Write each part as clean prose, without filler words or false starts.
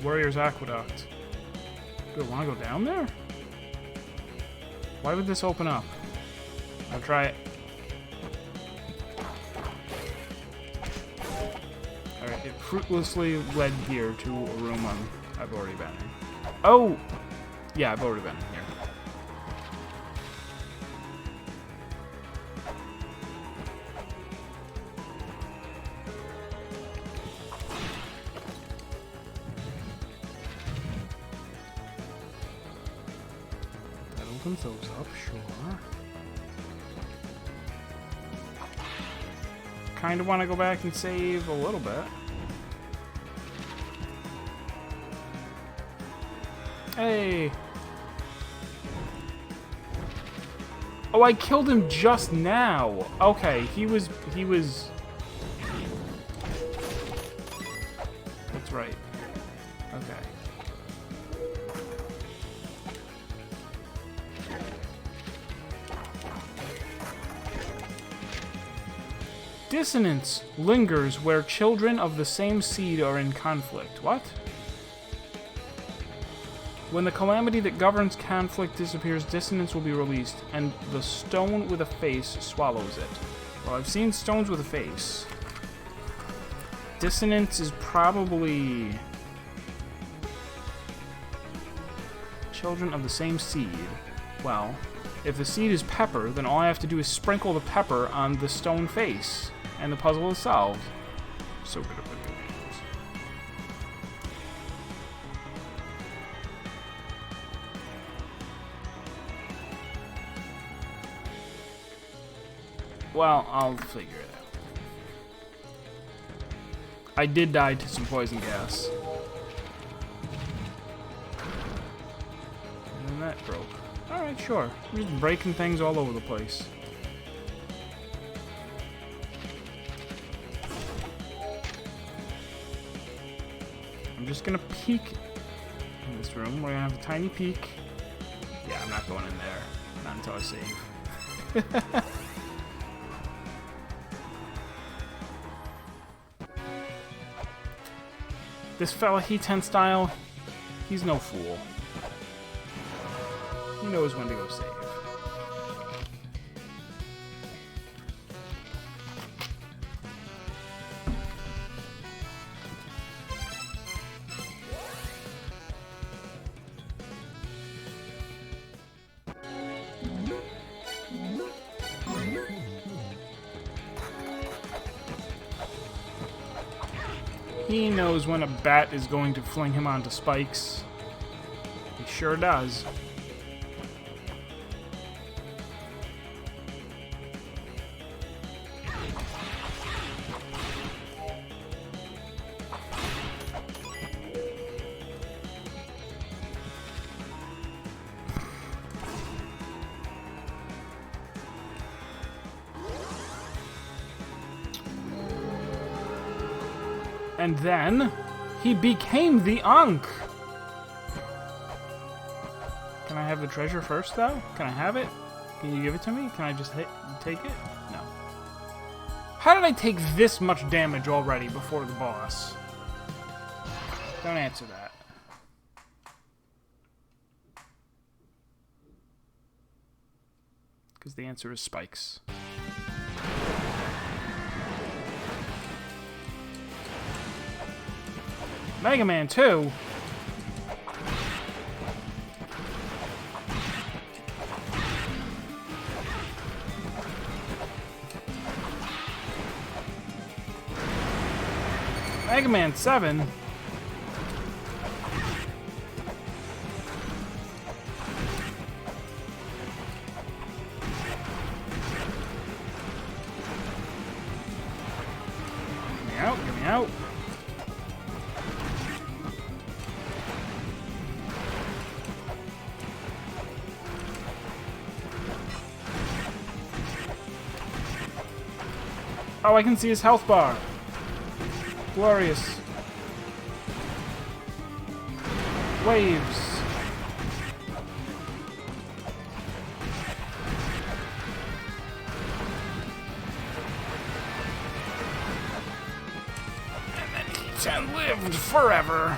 Warrior's Aqueduct. Do I want to go down there? Why would this open up? I'll try it. Alright, it fruitlessly led here to a room I've already been in. Oh! Yeah, I've already been in here. That opens those up, sure. Kind of want to go back and save a little bit. Hey! Oh, I killed him just now! Okay, he was... That's right. Okay. Dissonance lingers where children of the same seed are in conflict. What? When the calamity that governs conflict disappears, dissonance will be released, and the stone with a face swallows it. Well, I've seen stones with a face. Dissonance is probably... children of the same seed. Well, if the seed is pepper, then all I have to do is sprinkle the pepper on the stone face, and the puzzle is solved. So good at video games. Well, I'll figure it out. I did die to some poison gas. And then that broke. Alright, sure. I'm just breaking things all over the place. I'm just gonna peek in this room. We're gonna have a tiny peek. Yeah, I'm not going in there. Not until I save. This fella, He-10 style, he's no fool. He knows when to go save. He knows when a bat is going to fling him onto spikes. He sure does. And then, he became the Ankh! Can I have the treasure first, though? Can I have it? Can you give it to me? Can I just take it? No. How did I take this much damage already before the boss? Don't answer that. Because the answer is spikes. Mega Man 2? Mega Man 7? Get me out, get me out. Oh, I can see his health bar. Glorious. Waves. And then He-10 lived forever.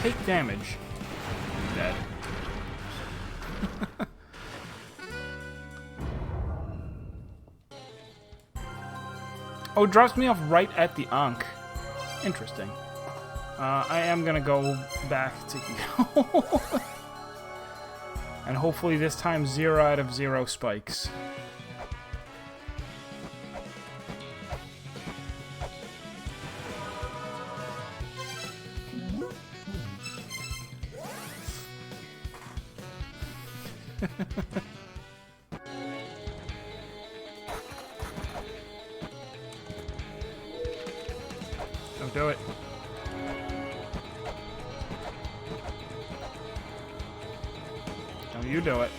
take damage. Dead. Oh, it drops me off right at the Ankh. Interesting. I am gonna go back to heal. And hopefully this time 0 out of 0 spikes. Don't do it. Don't you do it.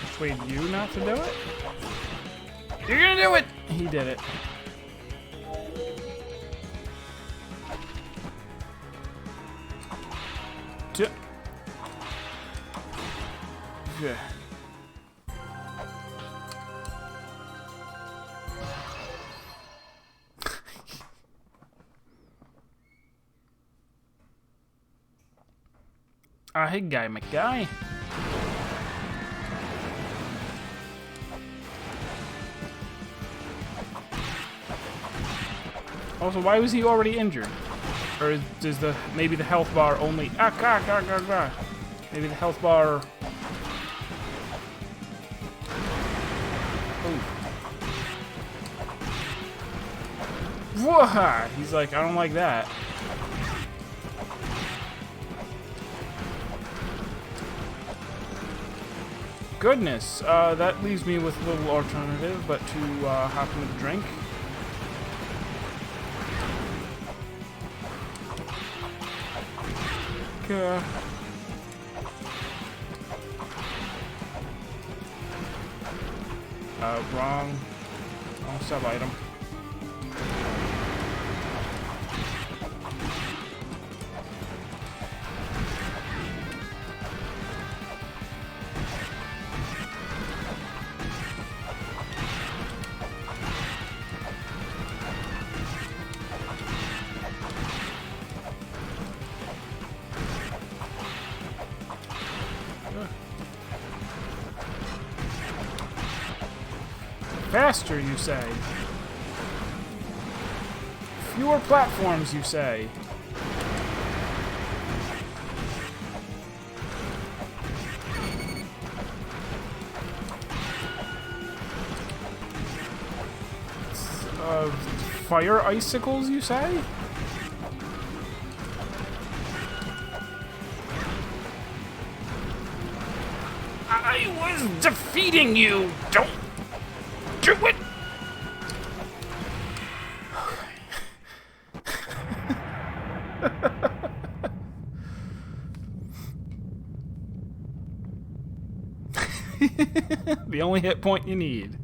Persuade you not to do it? You're gonna do it! He did it. Yeah. Hey guy, my guy. Also, why was he already injured? Or does maybe the health bar only... Maybe the health bar... Whoa! He's like, I don't like that. Goodness, that leaves me with a little alternative, but to hop into the drink. Wrong sub-item. Faster, you say. Fewer platforms, you say. Fire icicles, you say? I was defeating you! Don't do it! The only hit point you need.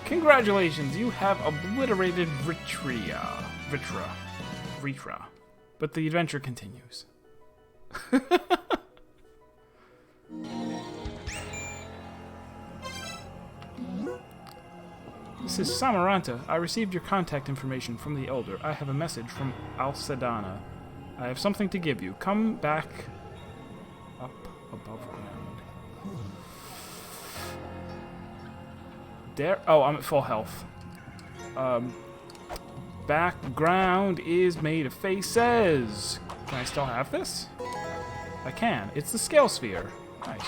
Congratulations, you have obliterated Vitra. But the adventure continues. This is Samaranta. I received your contact information from the Elder. I have a message from Al-Sedana. I have something to give you. Come back up above ground. There. Oh, I'm at full health. Background is made of faces. Can I still have this? I can. It's the scale sphere. Nice.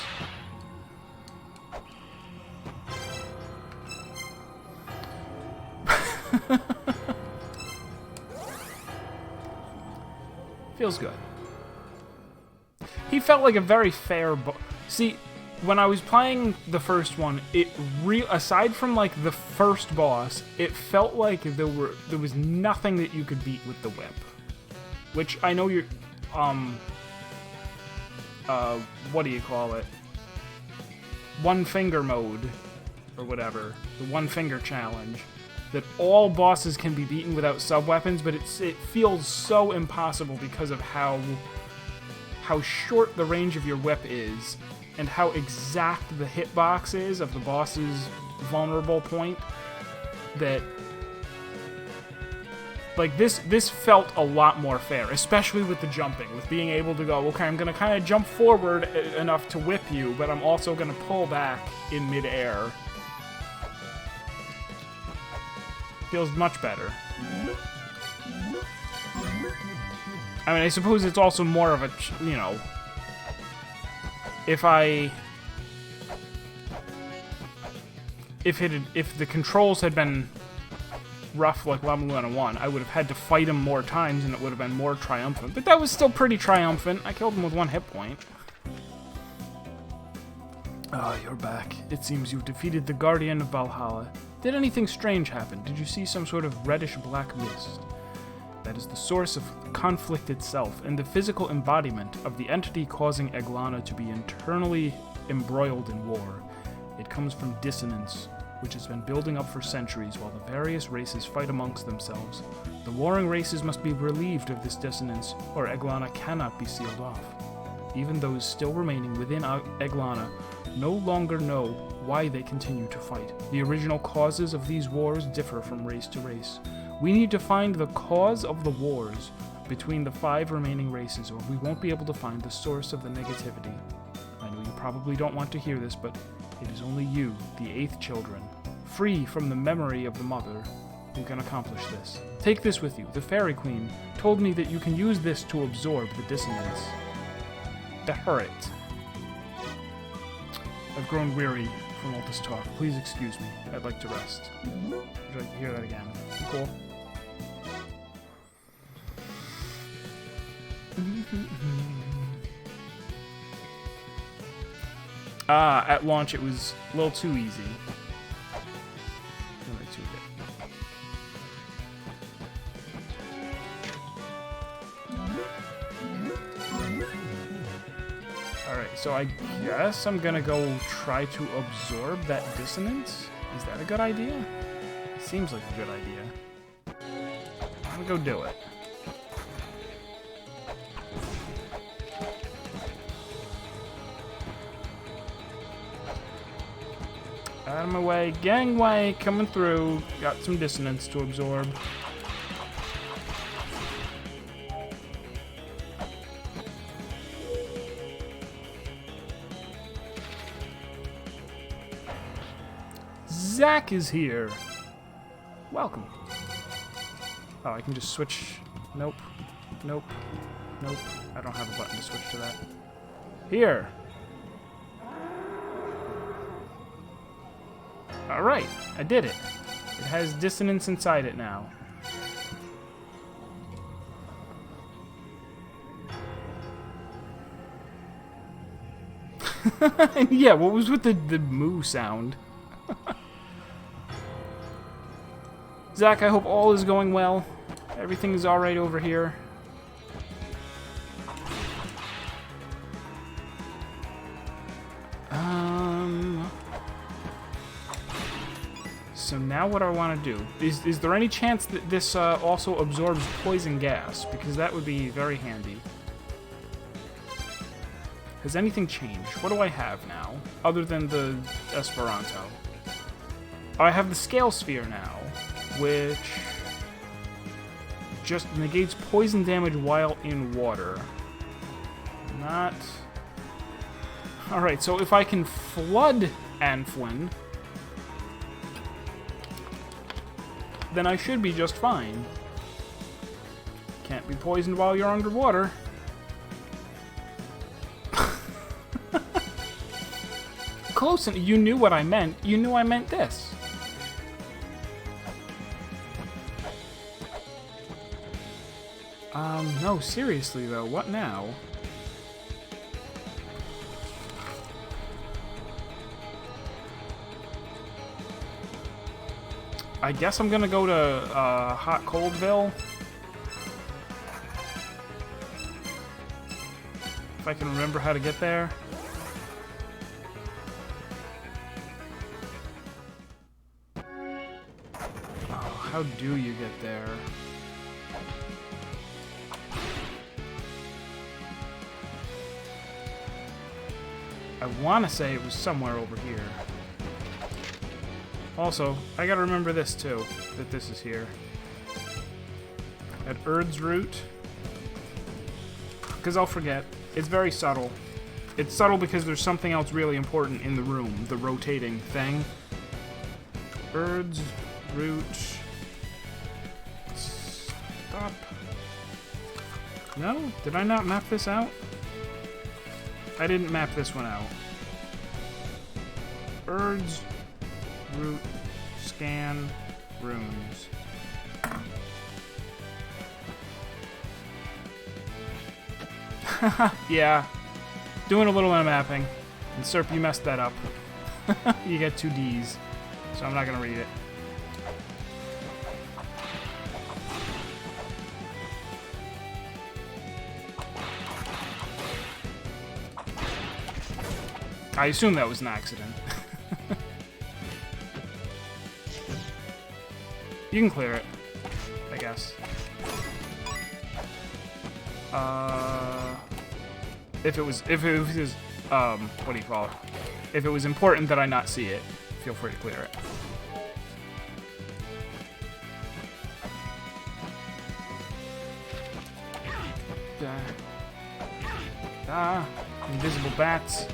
Feels good. He felt like a very fair See, when I was playing the first one, aside from like the first boss, it felt like there was nothing that you could beat with the whip. Which I know you're what do you call it? One finger mode or whatever. The one finger challenge. That all bosses can be beaten without sub-weapons, but it feels so impossible because of how short the range of your whip is, and how exact the hitbox is of the boss's vulnerable point, that like this felt a lot more fair, especially with the jumping, with being able to go, okay, I'm gonna kind of jump forward enough to whip you, but I'm also gonna pull back in midair. Feels much better. I mean, I suppose it's also more of a, you know, if the controls had been rough like La-Mulana 1, I would have had to fight him more times and it would have been more triumphant. But that was still pretty triumphant. I killed him with 1 hit point. Ah, you're back. It seems you've defeated the Guardian of Valhalla. Did anything strange happen? Did you see some sort of reddish-black mist? That is the source of conflict itself, and the physical embodiment of the entity causing Eg-Lana to be internally embroiled in war. It comes from dissonance, which has been building up for centuries while the various races fight amongst themselves. The warring races must be relieved of this dissonance, or Eg-Lana cannot be sealed off. Even those still remaining within Eg-Lana no longer know why they continue to fight. The original causes of these wars differ from race to race. We need to find the cause of the wars between the 5 remaining races, or we won't be able to find the source of the negativity. I know you probably don't want to hear this, but it is only you, the 8th children, free from the memory of the mother, who can accomplish this. Take this with you. The Fairy Queen told me that you can use this to absorb the dissonance. The hurt. I've grown weary from all this talk. Please excuse me. I'd like to rest. Would you like to hear that again? Cool. At launch it was a little too easy. Alright, so I guess I'm gonna go try to absorb that dissonance? Is that a good idea? Seems like a good idea. I'm gonna go do it. Out of my way. Gangway coming through. Got some dissonance to absorb. Zach is here. Welcome. Oh, I can just switch. Nope. Nope. Nope. I don't have a button to switch to that. Here. Alright, I did it. It has dissonance inside it now. Yeah, what was with the moo sound? Zach, I hope all is going well. Everything is alright over here. So now what I want to do, is there any chance that this also absorbs poison gas? Because that would be very handy. Has anything changed? What do I have now, other than the Esperanto? I have the Scale Sphere now, which just negates poison damage while in water. Not... Alright, so if I can flood Anfwin, then I should be just fine. Can't be poisoned while you're underwater. Close, and you knew what I meant. You knew I meant this. No, seriously though, what now? I guess I'm gonna go to Hot Coldville. If I can remember how to get there. Oh, how do you get there? I want to say it was somewhere over here. Also, I gotta remember this too, that this is here. At Erd's Root. Because I'll forget. It's very subtle. It's subtle because there's something else really important in the room. The rotating thing. Erd's Root. Stop. No? Did I not map this out? I didn't map this one out. Erd's Root. Scan. Runes. Yeah. Doing a little bit of mapping. And Serp, you messed that up. You get 2 Ds. So I'm not going to read it. I assume that was an accident. You can clear it, I guess. If it was, what do you call it? If it was important that I not see it, feel free to clear it. Invisible bats.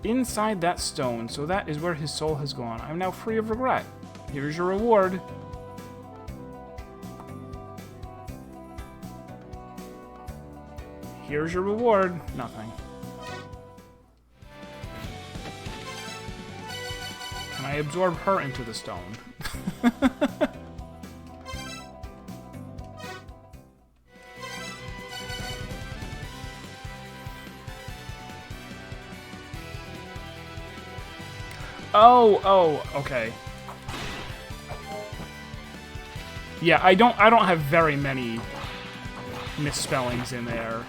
Inside that stone, so that is where his soul has gone. I'm now free of regret. Here's your reward. Here's your reward. Nothing. Can I absorb her into the stone? Oh, okay. Yeah, I don't have very many misspellings in there.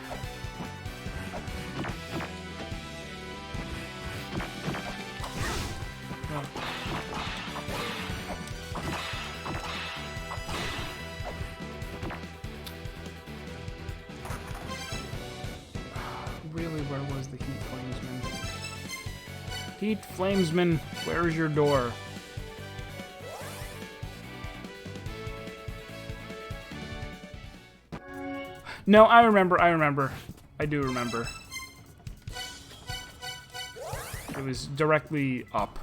Really, where was the Heat Flamesman? Heat Flamesman, where's your door? No, I remember. I do remember. It was directly up.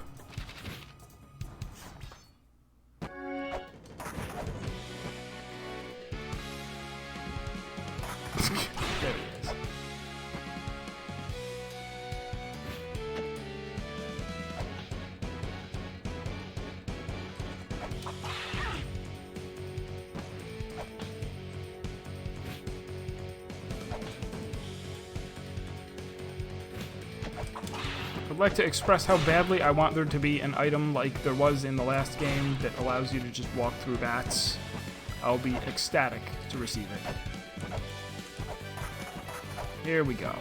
There he is. I'd like to express how badly I want there to be an item like there was in the last game that allows you to just walk through bats. I'll be ecstatic to receive it. Here we go.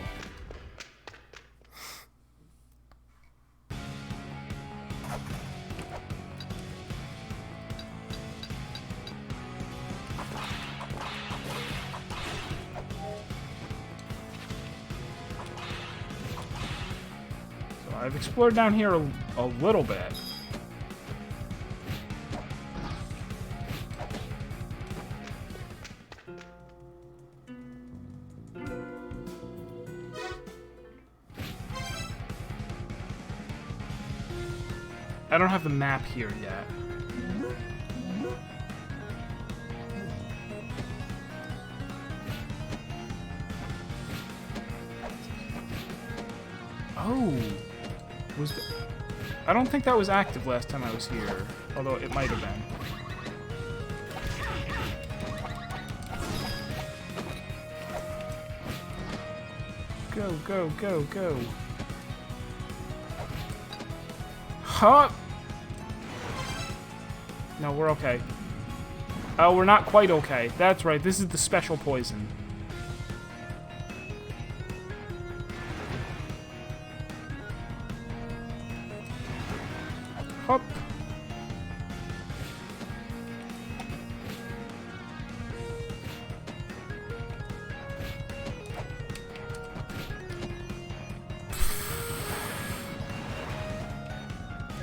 I've explored down here a little bit. I don't have the map here yet. Oh. I don't think that was active last time I was here, although it might have been. Go, go, go, go. Huh? No, we're okay. Oh, we're not quite okay. That's right, this is the special poison. Hop.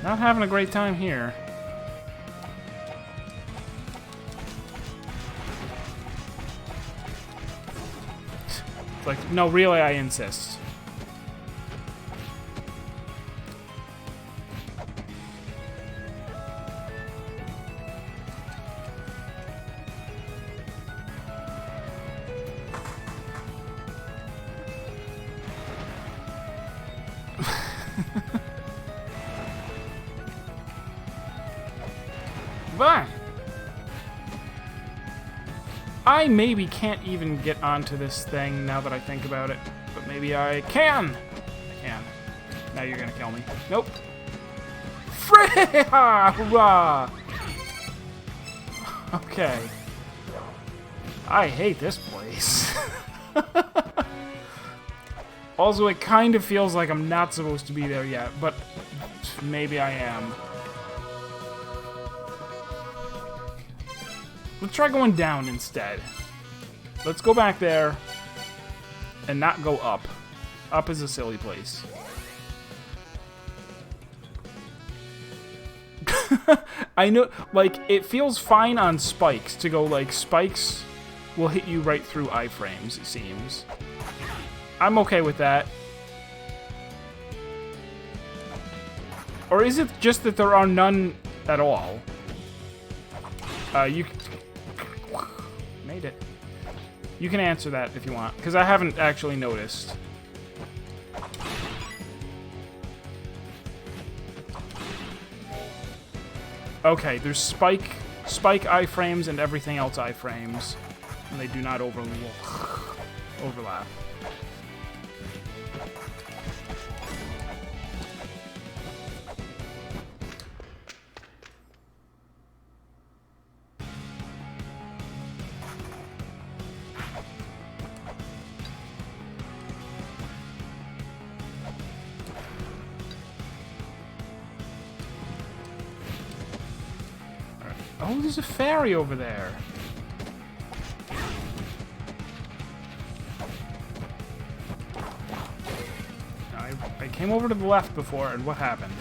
Not having a great time here. It's like, no, really, I insist. But I maybe can't even get onto this thing now that I think about it. But maybe I can. I can. Now you're gonna kill me. Nope. Hurrah! Okay. I hate this place. Also, it kind of feels like I'm not supposed to be there yet, but maybe I am. Let's try going down instead. Let's go back there and not go up. Up is a silly place. I know, like, it feels fine on spikes to go, like, spikes will hit you right through iframes, it seems. I'm okay with that. Or is it just that there are none at all? You made it. You can answer that if you want, because I haven't actually noticed. Okay, there's spike iframes and everything else iframes, and they do not overlap. Oh, there's a fairy over there. I came over to the left before, and what happened?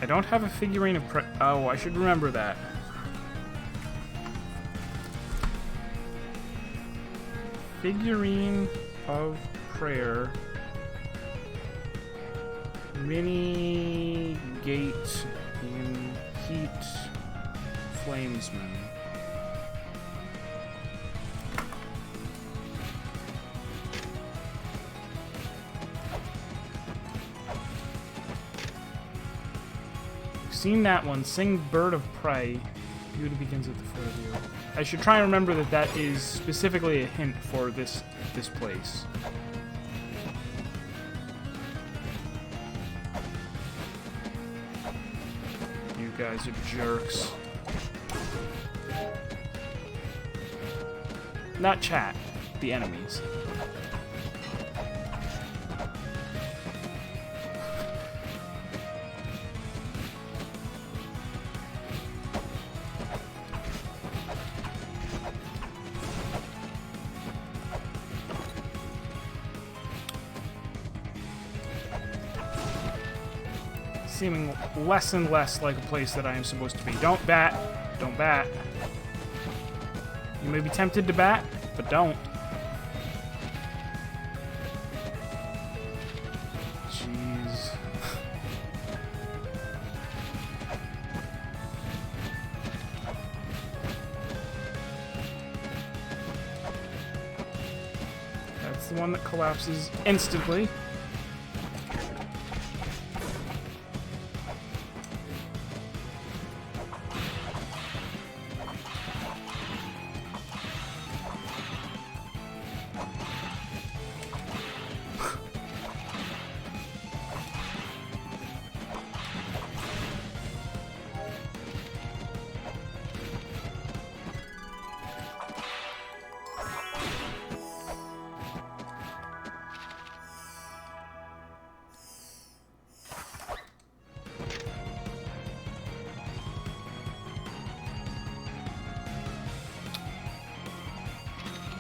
I don't have a figurine of oh, I should remember that. Figurine of prayer. Mini gate in heat flamesman. Seen that one. Sing Bird of Prey. Beauty begins at the foot of you. I should try and remember that that is specifically a hint for this place. You guys are jerks. Not chat, the enemies. Seeming less and less like a place that I am supposed to be. Don't bat. Don't bat. You may be tempted to bat, but don't. Jeez. That's the one that collapses instantly.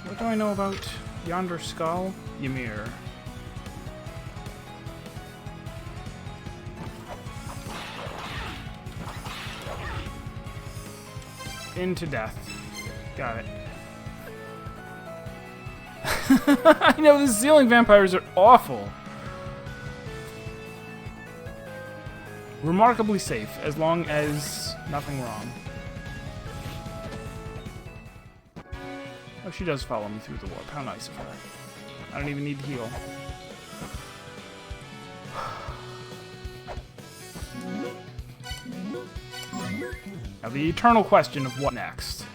What do I know about yonder skull? Ymir. into death. Got it. I know, the ceiling vampires are awful. Remarkably safe, as long as nothing wrong. Oh, she does follow me through the warp. How nice of her. I don't even need to heal. Now, the eternal question of what next.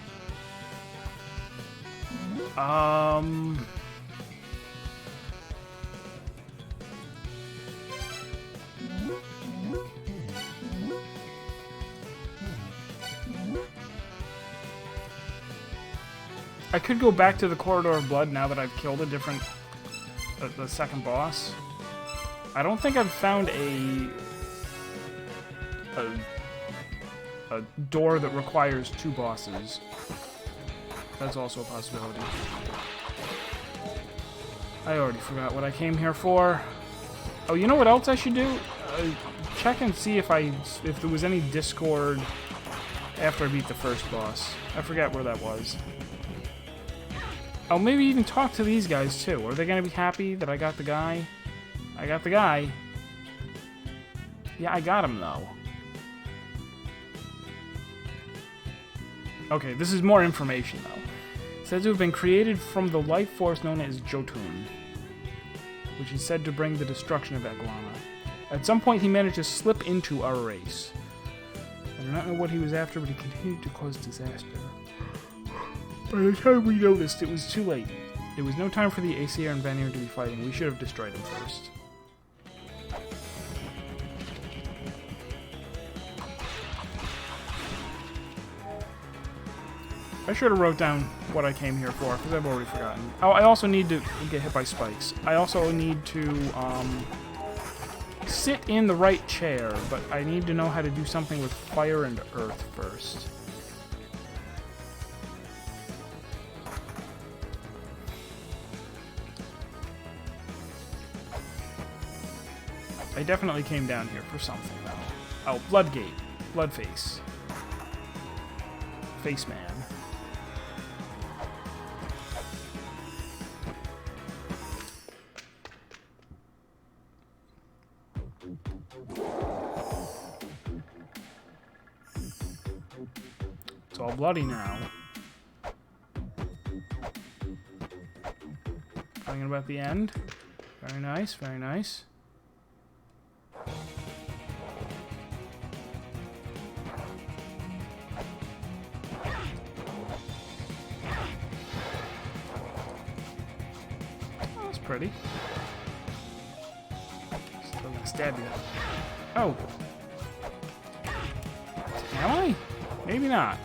I could go back to the Corridor of Blood now that I've killed a different... the second boss. I don't think I've found a door that requires 2 bosses. That's also a possibility. I already forgot what I came here for. Oh, you know what else I should do? Check and see if there was any Discord after I beat the first boss. I forget where that was. Oh, maybe even talk to these guys too. Are they gonna be happy that I got the guy? I got the guy. Yeah, I got him though. Okay, this is more information though. It says to have been created from the life force known as Jotun, which is said to bring the destruction of Eg-Lana. At some point, he managed to slip into our race. I do not know what he was after, but he continued to cause disaster. By the time we noticed, it was too late. It was no time for the Aesir and Vanir to be fighting. We should have destroyed him first. I should have wrote down what I came here for, because I've already forgotten. Oh, I also need to get hit by spikes. I also need to sit in the right chair, but I need to know how to do something with fire and earth first. I definitely came down here for something, though. Oh, Bloodgate. Bloodface. Face Man. It's all bloody now. Thinking about the end. Very nice, very nice. Pretty. Still gonna stab you. Oh. Am I? Maybe not.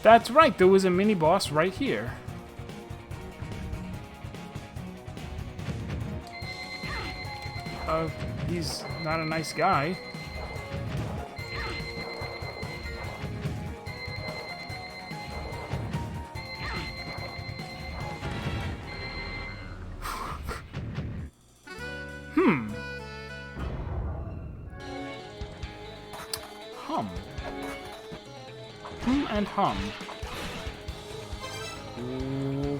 That's right, there was a mini-boss right here. He's not a nice guy. And hum. Ooh.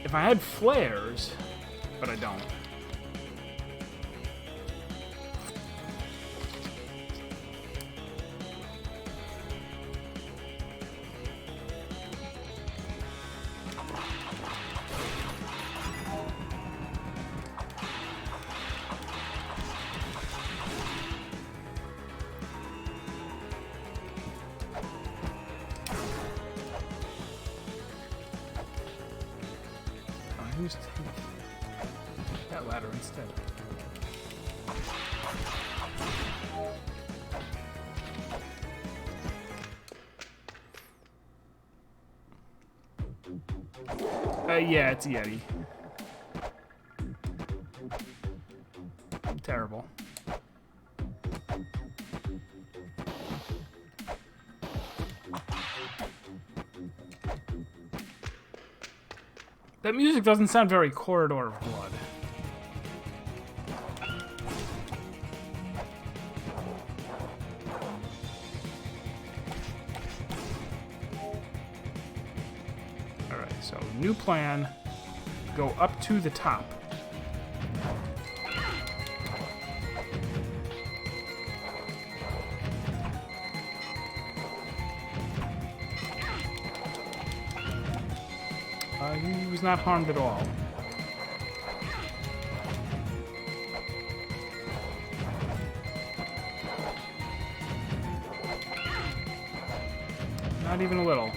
If I had flares, but I don't. Take that ladder instead. Yeah, it's a Yeti. That music doesn't sound very Corridor of Blood. Alright, so new plan. Go up to the top. He was not harmed at all. Not even a little.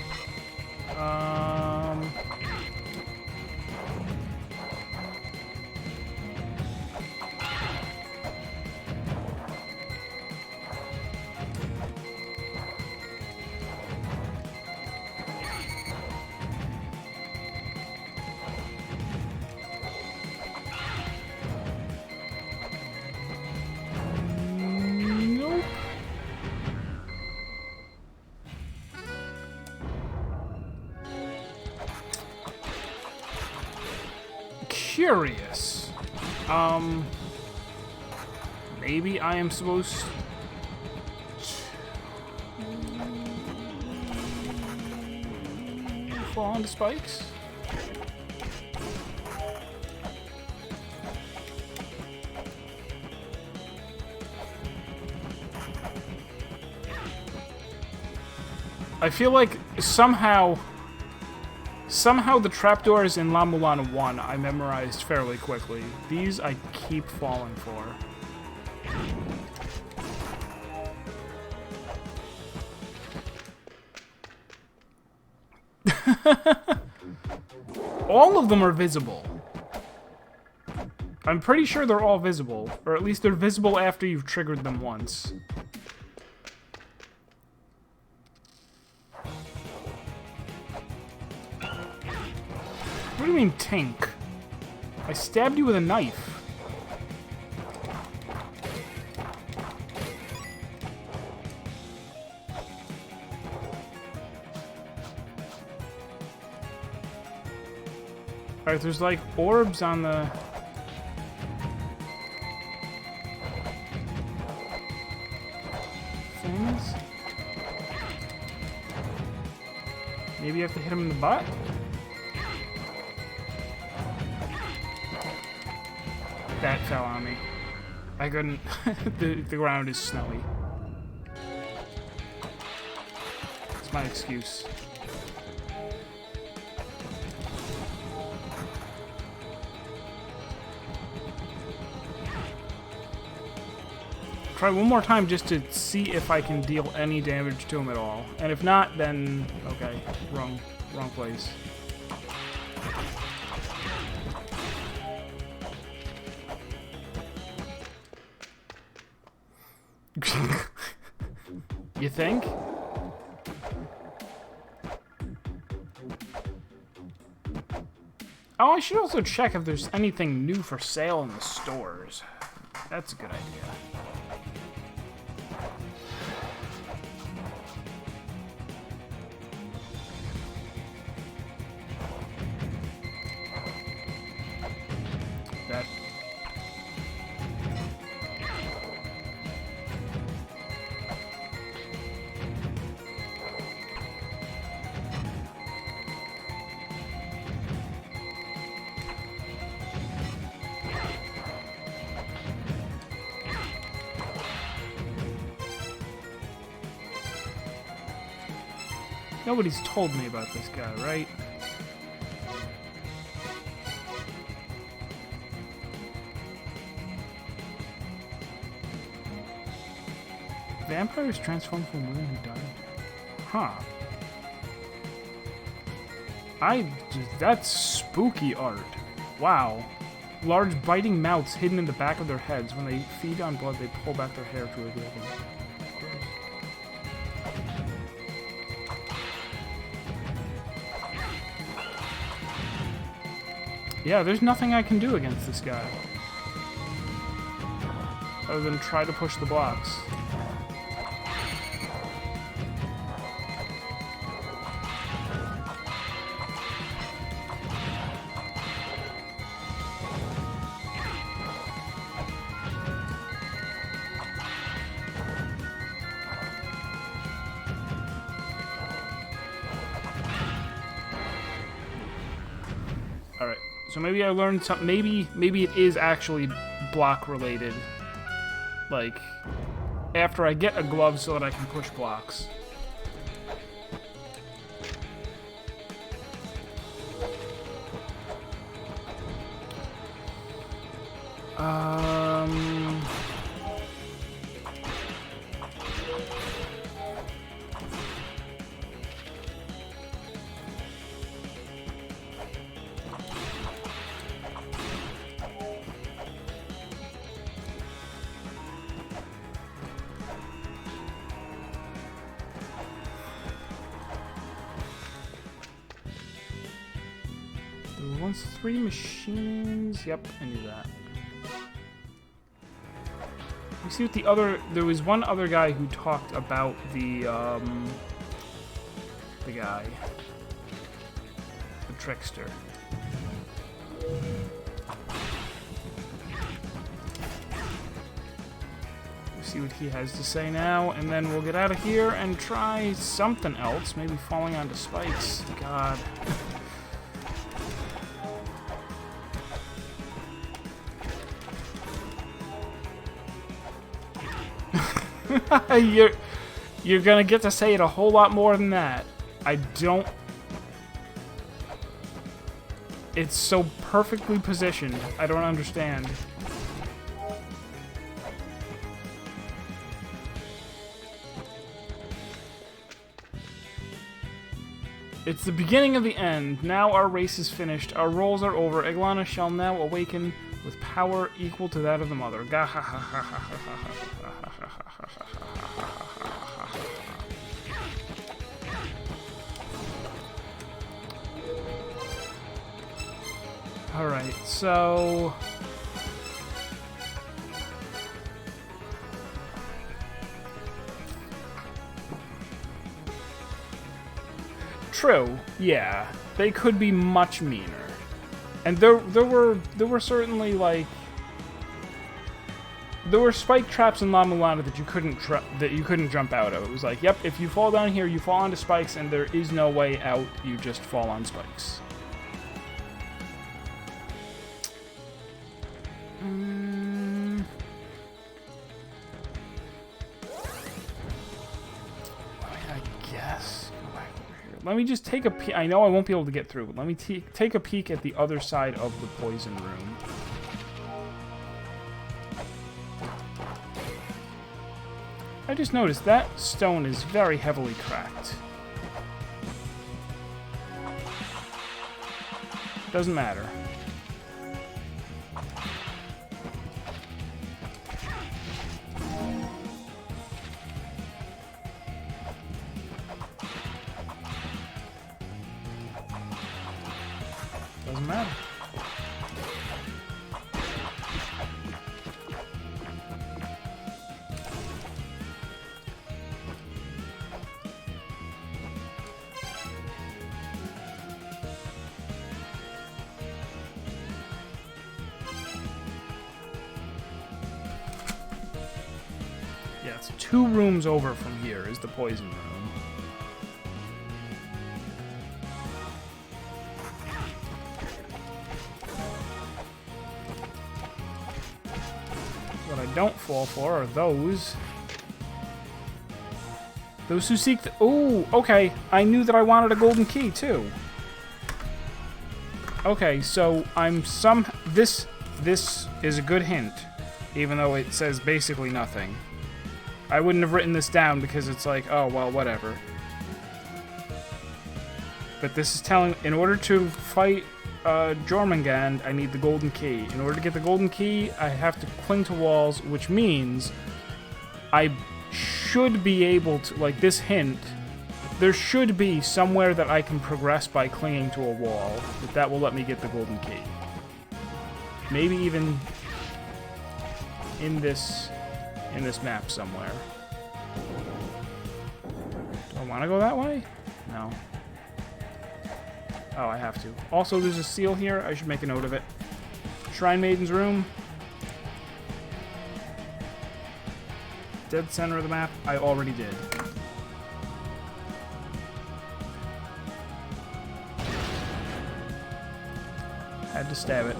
Curious. Maybe I am supposed to fall onto spikes? I feel like somehow the trapdoors in La-Mulana 1 I memorized fairly quickly. These I keep falling for. All of them are visible. I'm pretty sure they're all visible, or at least they're visible after you've triggered them once. What do you mean, Tink? I stabbed you with a knife. Alright, there's like orbs on the... things? Maybe you have to hit him in the butt? That fell on me. I couldn't... the ground is snowy. It's my excuse. Try one more time just to see if I can deal any damage to him at all. And if not, then... okay. Wrong place. You think? Oh, I should also check if there's anything new for sale in the stores. That's a good idea. That... Nobody's told me about this guy, right? Vampires transform from women who died. Huh. That's spooky art. Wow. Large biting mouths hidden in the back of their heads. When they feed on blood, they pull back their hair to reveal them. Gross. Yeah, there's nothing I can do against this guy. Other than try to push the blocks. So maybe I learned something. Maybe it is actually block related. Like, after I get a glove so that I can push blocks. There were once 3 machines. Yep, I knew that. You see what the other... There was one other guy who talked about the guy. The trickster. We'll see what he has to say now, and then we'll get out of here and try something else. Maybe falling onto spikes. God. You're gonna get to say it a whole lot more than that. I don't... It's so perfectly positioned. I don't understand. It's the beginning of the end. Now our race is finished. Our roles are over. Eg-Lana shall now awaken with power equal to that of the mother. Alright, so... True, yeah. They could be much meaner. And there were certainly, like... There were spike traps in La-Mulana that you couldn't jump out of. It was like, yep, if you fall down here, you fall onto spikes, and there is no way out. You just fall on spikes. Let me just take a peek. I know I won't be able to get through, but let me take a peek at the other side of the poison room. I just noticed that stone is very heavily cracked. Doesn't matter. Doesn't matter. Yeah, it's 2 rooms over from here is the poison room. What I don't fall for are those. Those who seek the... Ooh, okay. I knew that I wanted a golden key, too. Okay, so I'm some... This is a good hint, even though it says basically nothing. I wouldn't have written this down because it's like, oh, well, whatever. But this is telling... In order to fight... Jormungand, I need the golden key. In order to get the golden key, I have to cling to walls, which means I should be able to, like this hint, there should be somewhere that I can progress by clinging to a wall, that will let me get the golden key. Maybe even in this map somewhere. Do I want to go that way? No. Oh, I have to. Also, there's a seal here. I should make a note of it. Shrine Maiden's room. Dead center of the map. I already did. Had to stab it.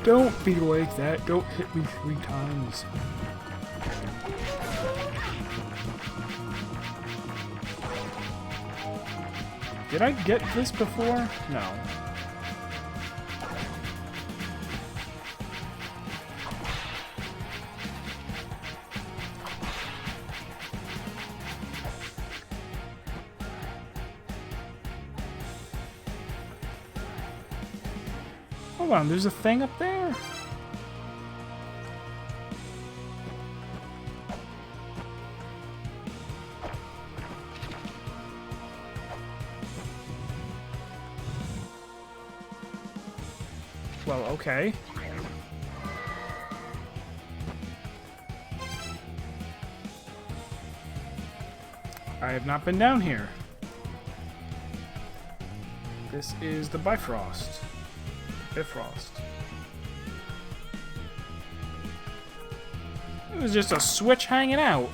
Don't be like that. Don't hit me 3 times. Did I get this before? No. Hold on, there's a thing up there? Well, okay. I have not been down here. This is the Bifrost. Bifrost. It was just a switch hanging out.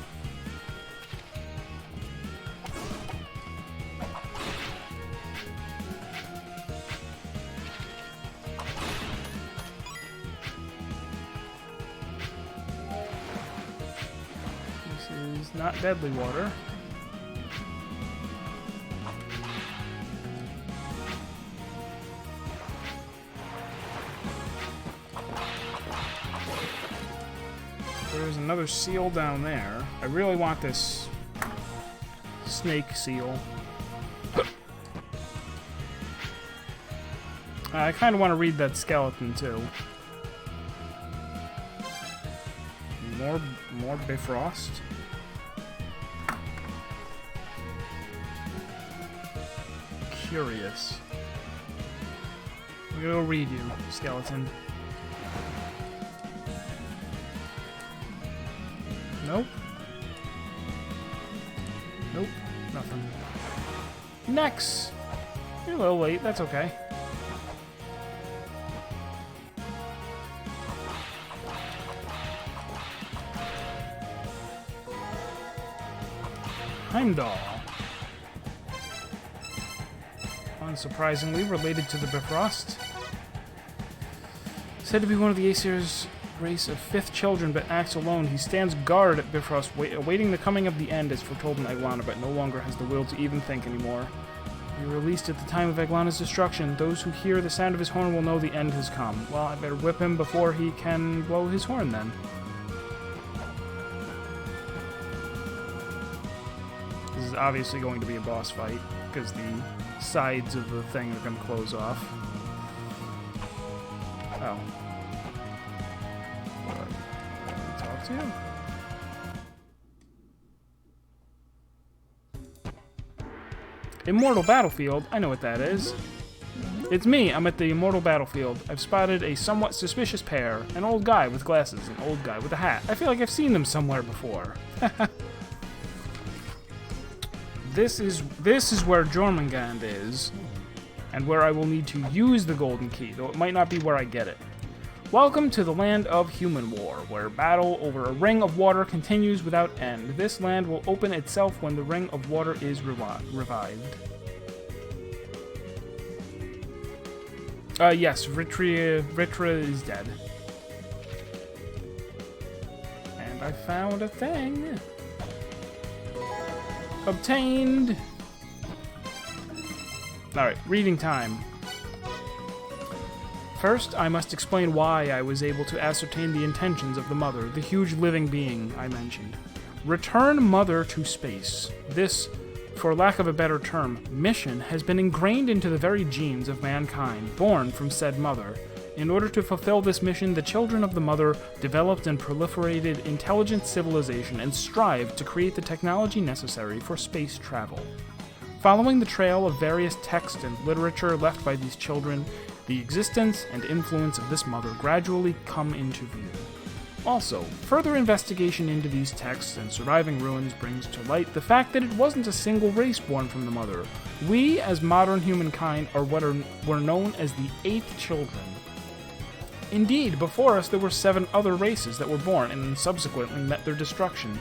This is not deadly water. There's another seal down there. I really want this snake seal. I kind of want to read that skeleton too. More Bifrost. Curious. I'm gonna go read you, skeleton. Nope. Nope. Nothing. Next! You're a little late, that's okay. Heimdall. Unsurprisingly related to the Bifrost. Said to be one of the Aesir's race of 5th children, but acts alone. He stands guard at Bifrost, awaiting the coming of the end as foretold in Eg-Lana, but no longer has the will to even think anymore. He released at the time of Eg-Lana's destruction. Those who hear the sound of his horn will know the end has come. Well, I better whip him before he can blow his horn then. This is obviously going to be a boss fight, because the sides of the thing are going to close off. Oh. Talk to you? Immortal Battlefield? I know what that is. It's me, I'm at the Immortal Battlefield. I've spotted a somewhat suspicious pair. An old guy with glasses, an old guy with a hat. I feel like I've seen them somewhere before. This is where Jormungand is, and where I will need to use the golden key, though it might not be where I get it. Welcome to the land of human war, where battle over a ring of water continues without end. This land will open itself when the ring of water is revived. Yes, Vritra is dead. And I found a thing. Obtained. Alright, reading time. First, I must explain why I was able to ascertain the intentions of the Mother, the huge living being I mentioned. Return Mother to space. This, for lack of a better term, mission has been ingrained into the very genes of mankind, born from said Mother. In order to fulfill this mission, the children of the Mother developed and proliferated intelligent civilization and strived to create the technology necessary for space travel. Following the trail of various text and literature left by these children, the existence and influence of this Mother gradually come into view. Also, further investigation into these texts and surviving ruins brings to light the fact that it wasn't a single race born from the Mother. We, as modern humankind, are what were known as the 8th children. Indeed, before us there were 7 other races that were born and subsequently met their destruction.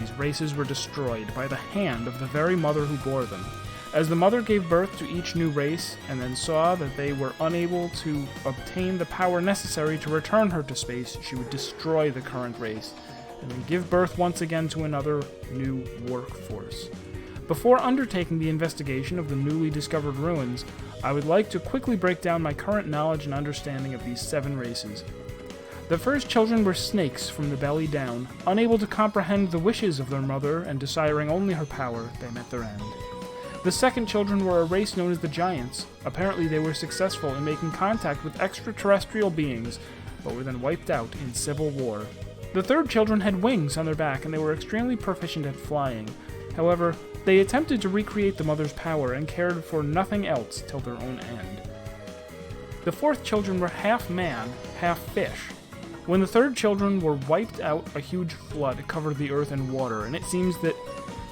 These races were destroyed by the hand of the very mother who bore them. As the mother gave birth to each new race, and then saw that they were unable to obtain the power necessary to return her to space, she would destroy the current race, and then give birth once again to another new workforce. Before undertaking the investigation of the newly discovered ruins, I would like to quickly break down my current knowledge and understanding of these 7 races. The first children were snakes from the belly down. Unable to comprehend the wishes of their mother and desiring only her power, they met their end. The second children were a race known as the Giants. Apparently they were successful in making contact with extraterrestrial beings, but were then wiped out in civil war. The third children had wings on their back, and they were extremely proficient at flying. However, they attempted to recreate the mother's power and cared for nothing else till their own end. The fourth children were half man, half fish. When the third children were wiped out, a huge flood covered the earth in water, and it seems that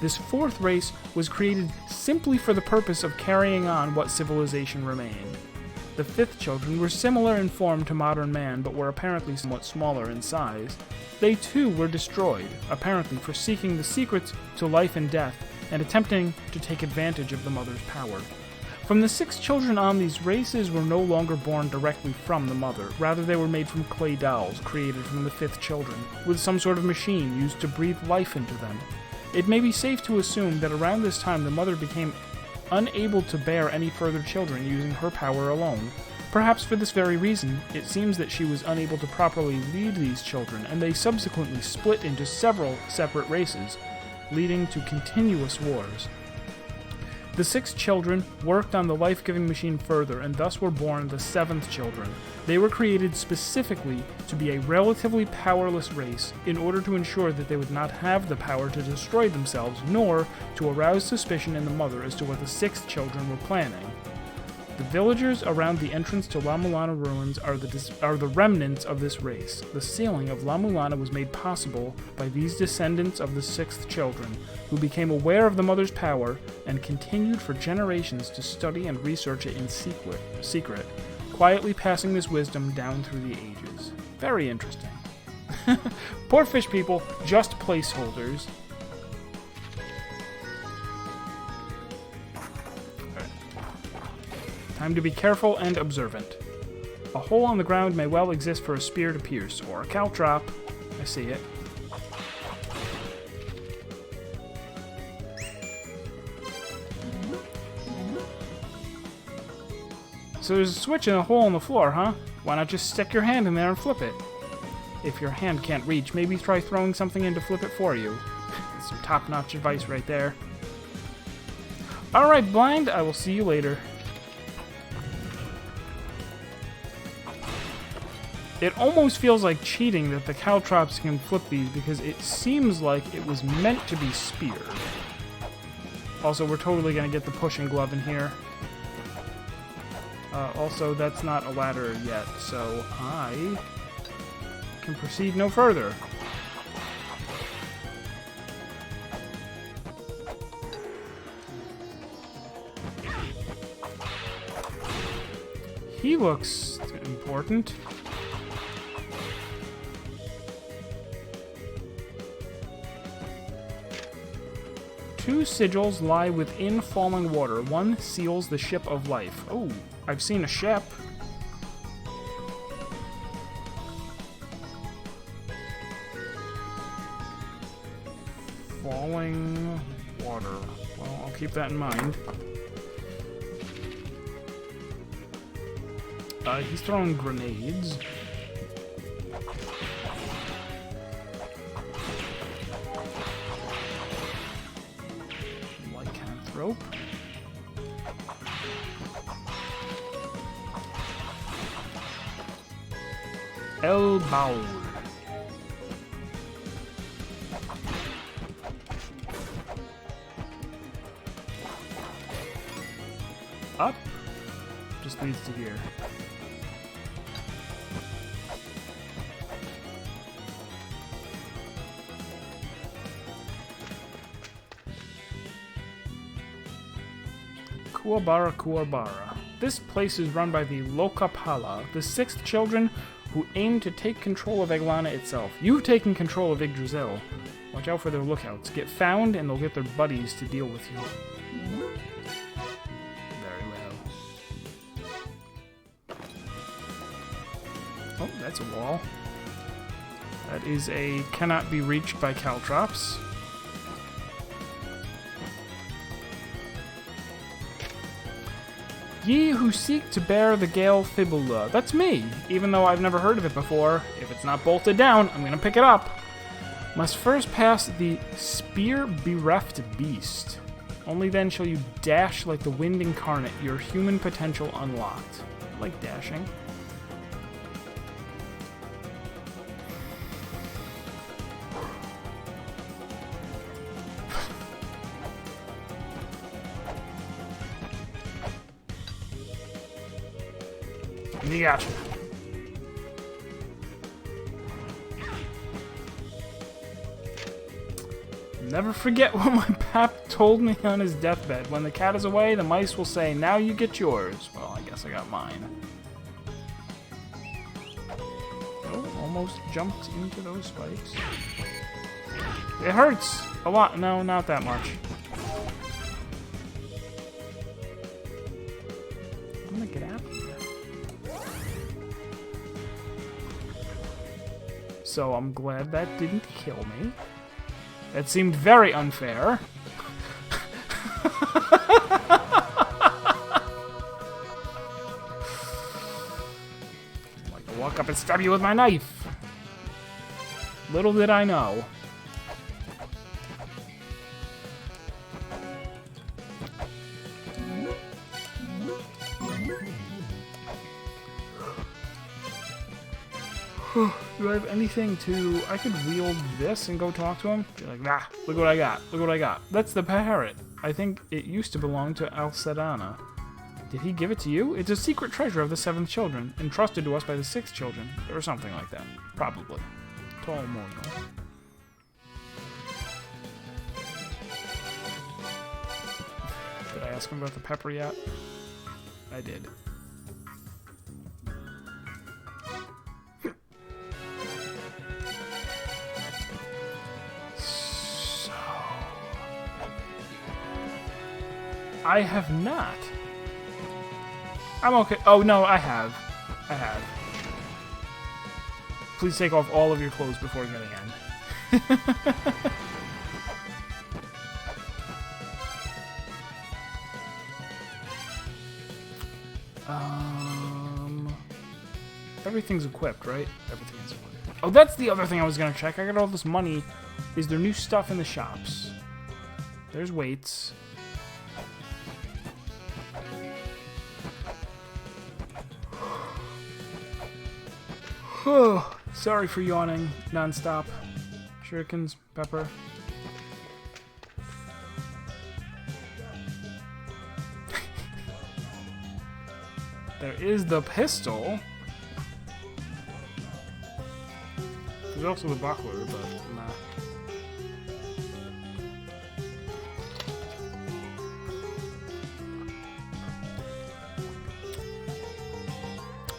this fourth race was created simply for the purpose of carrying on what civilization remained. The fifth children were similar in form to modern man, but were apparently somewhat smaller in size. They too were destroyed, apparently for seeking the secrets to life and death, and attempting to take advantage of the mother's power. From the 6 children on, these races were no longer born directly from the mother. Rather, they were made from clay dolls created from the 5th children, with some sort of machine used to breathe life into them. It may be safe to assume that around this time the mother became unable to bear any further children using her power alone. Perhaps for this very reason, it seems that she was unable to properly lead these children, and they subsequently split into several separate races, leading to continuous wars. The 6 children worked on the life-giving machine further, and thus were born the 7th children. They were created specifically to be a relatively powerless race in order to ensure that they would not have the power to destroy themselves, nor to arouse suspicion in the mother as to what the 6 children were planning. The villagers around the entrance to La-Mulana ruins are the remnants of this race. The sealing of La-Mulana was made possible by these descendants of the 6th children, who became aware of the mother's power and continued for generations to study and research it in secret, quietly passing this wisdom down through the ages. Very interesting. Poor fish people, just placeholders. Time to be careful and observant. A hole on the ground may well exist for a spear to pierce, or a caltrop. I see it. So there's a switch in a hole in the floor, huh? Why not just stick your hand in there and flip it? If your hand can't reach, maybe try throwing something in to flip it for you. Some top-notch advice right there. Alright, Blind, I will see you later. It almost feels like cheating that the caltrops can flip these, because it seems like it was meant to be speared. Also, we're totally going to get the pushing glove in here. Also, that's not a ladder yet, so I can proceed no further. He looks important. Two sigils lie within falling water. One seals the ship of life. Oh, I've seen a ship. Falling water. Well, I'll keep that in mind. He's throwing grenades. Lycanthrope. El Baul. Up. Just leads to here. Kuwabara. This place is run by the Lokapala, the 6th children who aim to take control of Eg-Lana itself. You've taken control of Yggdrasil. Watch out for their lookouts. Get found, and they'll get their buddies to deal with you. Very well. Oh, that's a wall. That is a cannot be reached by caltrops. Ye who seek to bear the gale fibula. That's me, even though I've never heard of it before. If it's not bolted down, I'm gonna pick it up. Must first pass the spear-bereft beast. Only then shall you dash like the wind incarnate, your human potential unlocked. I like dashing. Gotcha. Never forget what my pap told me on his deathbed. When the cat is away, the mice will say, "Now you get yours." Well, I guess I got mine. Oh, almost jumped into those spikes. It hurts a lot. No, not that much. I'm gonna get out of here. So I'm glad that didn't kill me. That seemed very unfair. I'm like to walk up and stab you with my knife. Little did I know. Do I have anything to... I could wield this and go talk to him? Be like, nah, look what I got. Look what I got. That's the parrot. I think it used to belong to La-Mulana. Did he give it to you? It's a secret treasure of the 7th children, entrusted to us by the 6th children. Or something like that. Probably. Tall Morgan. Did I ask him about the pepper yet? I did. I have not. I'm okay. Oh, no, I have. I have. Please take off all of your clothes before getting in. Everything's equipped, right? Everything is equipped. Oh, that's the other thing I was going to check. I got all this money. Is there new stuff in the shops? There's weights. Oh, sorry for yawning non-stop. Shurikens, pepper. There is the pistol. There's also the buckler, but nah.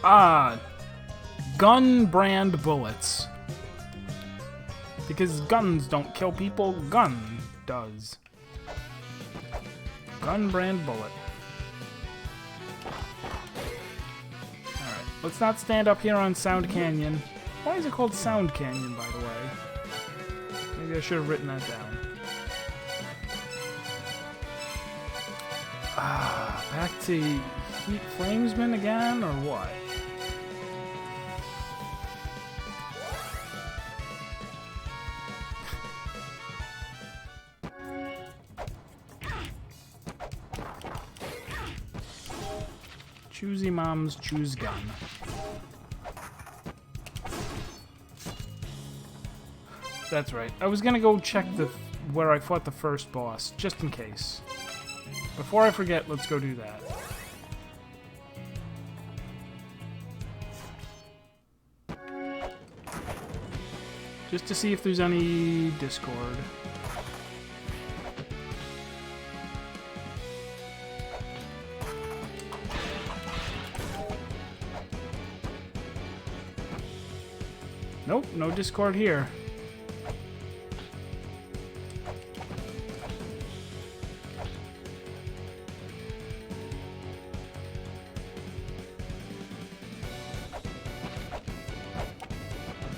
Ah, gun brand bullets. Because guns don't kill people, gun does. Gun brand bullet. Alright, let's not stand up here on Sound Canyon. Why is it called Sound Canyon, by the way? Maybe I should have written that down. Ah, back to Heat Flamesman again, or what? Choosy moms choose gun. That's right. I was gonna go check where I fought the first boss, just in case. Before I forget, let's go do that. Just to see if there's any Discord. Nope, no Discord here.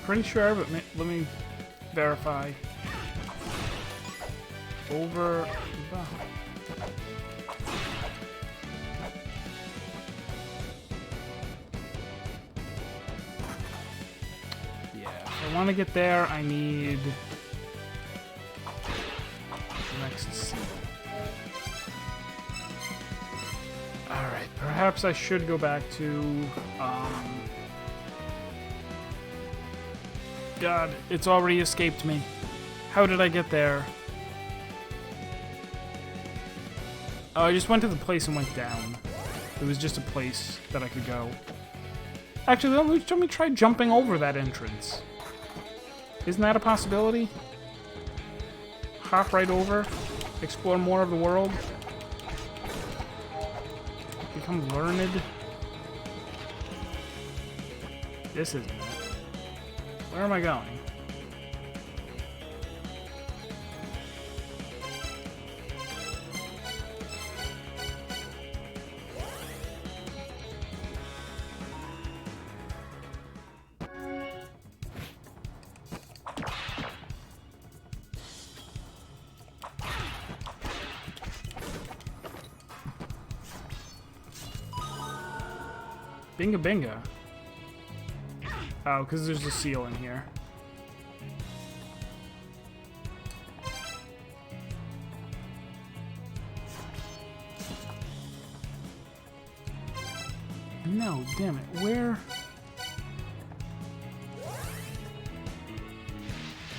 pretty sure, but let me verify. Over. Yeah, if I want to get there, I need the next seal. Alright, perhaps I should go back to, God, it's already escaped me. How did I get there? Oh, I just went to the place and went down. It was just a place that I could go. Actually, let me try jumping over that entrance. Isn't that a possibility? Hop right over. Explore more of the world. Become learned. This isn't it. Where am I going? Binga binga. Oh, because there's a seal in here. No, damn it. Where?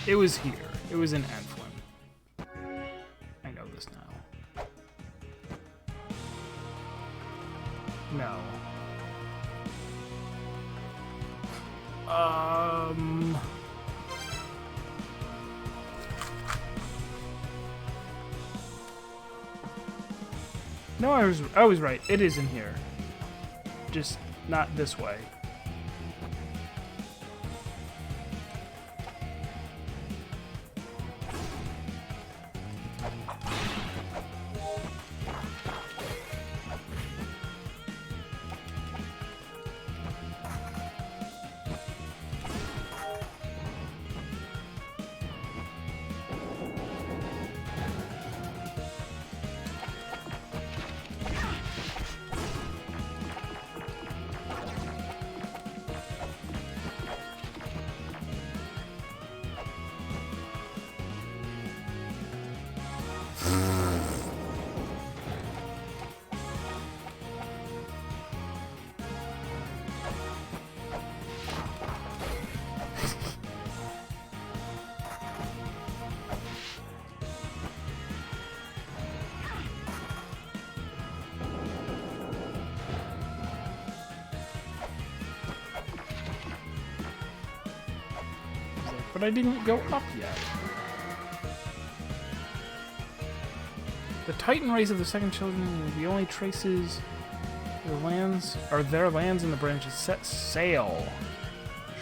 It was here. It was in Enflin. I know this now. No. No, I was right. It is in here. Just not this way. But I didn't go up yet. The Titan race of the second children, the only traces their lands are their lands in the branches. Set sail.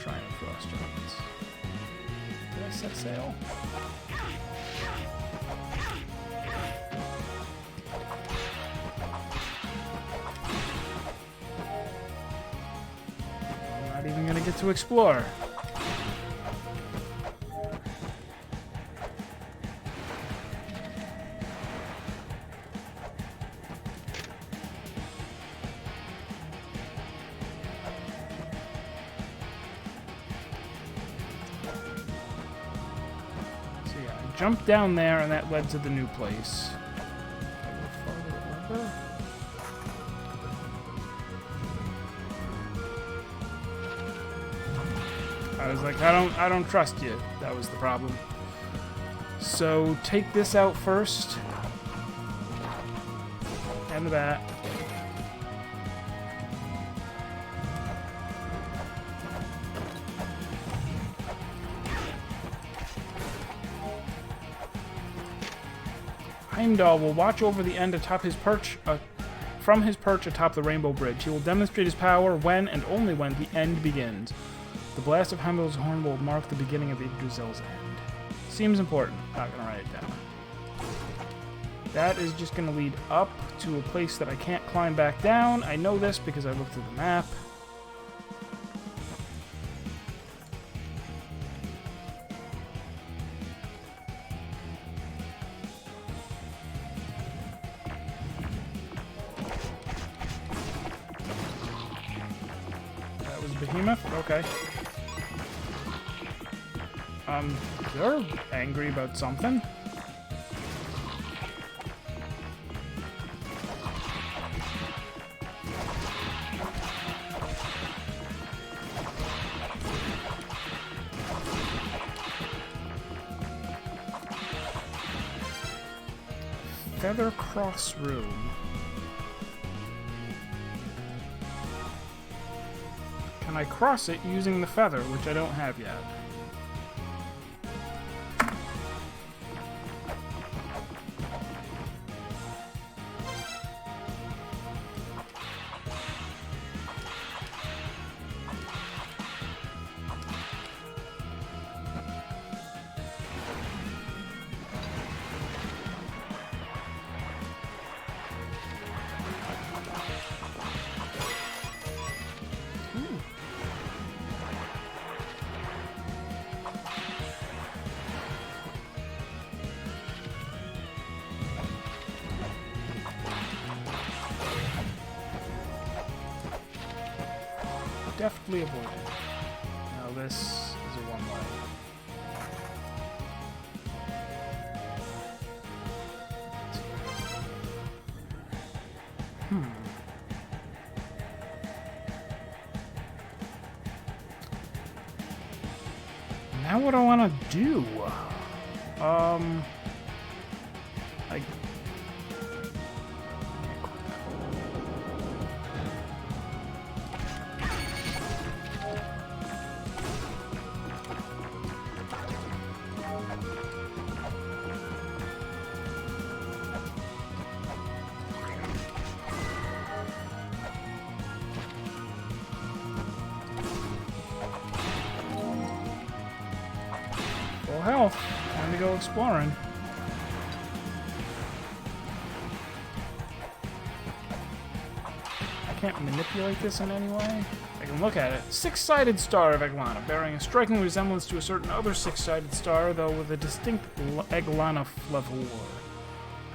Shrine of Frost Giants. Did I set sail? I'm not even gonna get to explore. Jumped down there, and that led to the new place. I was like, I don't trust you. That was the problem. So take this out first, and that. Heimdall will watch over the end atop his perch, from his perch atop the Rainbow Bridge. He will demonstrate his power when, and only when, the end begins. The blast of Heimdall's horn will mark the beginning of Yggdrasil's end. Seems important. Not gonna write it down. That is just gonna lead up to a place that I can't climb back down. I know this because I looked at the map. Behemoth? Okay. They're angry about something. Feather Cross Room. Can I cross it using the feather, which I don't have yet? Deftly avoided. Now this is a one-way. Now what do I want to do? I... Full health. Time to go exploring. I can't manipulate this in any way. I can look at it. Six-sided star of Eg-Lana, bearing a striking resemblance to a certain other six-sided star, though with a distinct Eg-Lana flavor.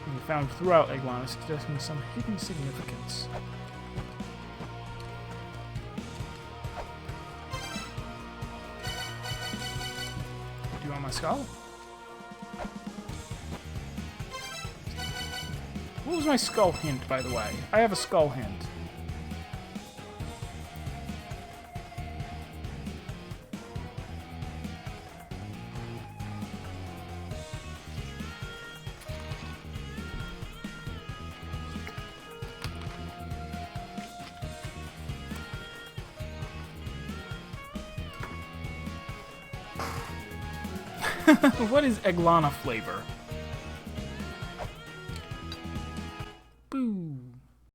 Can be found throughout Eg-Lana, suggesting some hidden significance. Do you want my skull? What was my skull hint, by the way? I have a skull hint. What is Eg-Lana flavor?